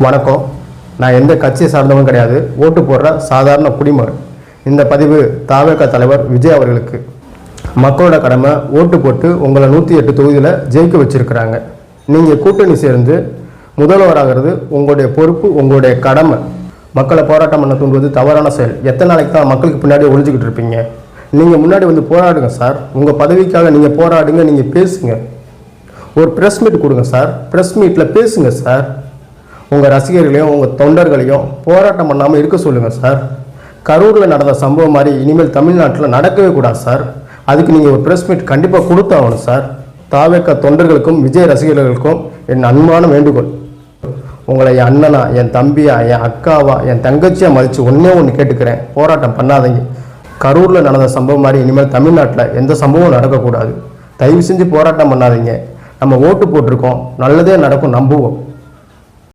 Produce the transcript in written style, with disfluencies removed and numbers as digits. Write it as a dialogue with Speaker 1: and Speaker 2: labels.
Speaker 1: வணக்கம். நான் எந்த கட்சியை சார்ந்தவங்க கிடையாது. ஓட்டு போடுற சாதாரண குடிமகன். இந்த பதிவு தாவேக தலைவர் விஜய் அவர்களுக்கு. மக்களோட கடமை ஓட்டு போட்டு உங்களை 108 தொகுதியில் ஜெயிக்க வச்சிருக்கிறாங்க. நீங்கள் கூட்டணி சேர்ந்து முதல்வராகிறது உங்களுடைய பொறுப்பு, உங்களுடைய கடமை. மக்களை போராட்டம் பண்ண தூண்டுவது தவறான செயல். எத்தனை நாளைக்கு தான் மக்களுக்கு பின்னாடி ஒழிஞ்சிக்கிட்டு இருப்பீங்க? நீங்கள் முன்னாடி வந்து போராடுங்க சார். உங்கள் பதவிக்காக நீங்கள் போராடுங்க, நீங்கள் பேசுங்க. ஒரு ப்ரெஸ் மீட் கொடுங்க சார். ப்ரெஸ் மீட்டில் பேசுங்க சார். உங்கள் ரசிகர்களையும் உங்கள் தொண்டர்களையும் போராட்டம் பண்ணாமல் இருக்க சொல்லுங்கள் சார். கரூரில் நடந்த சம்பவம் மாதிரி இனிமேல் தமிழ்நாட்டில் நடக்கவே கூடாது சார். அதுக்கு நீங்கள் ஒரு ப்ரெஸ் மீட் கண்டிப்பாக கொடுத்தாகணும் சார். தாவேக தொண்டர்களுக்கும் விஜய் ரசிகர்களுக்கும் என் அன்பான வேண்டுகோள். உங்களை என் அண்ணனா, என் தம்பியா, என் அக்காவா, என் தங்கச்சியாக மதித்து ஒன்று கேட்டுக்கிறேன். போராட்டம் பண்ணாதீங்க. கரூரில் நடந்த சம்பவம் மாதிரி இனிமேல் தமிழ்நாட்டில் எந்த சம்பவம் நடக்கக்கூடாது. தயவு செஞ்சு போராட்டம் பண்ணாதீங்க. நம்ம ஓட்டு போட்டிருக்கோம், நல்லதே நடக்கும் நம்புவோம்.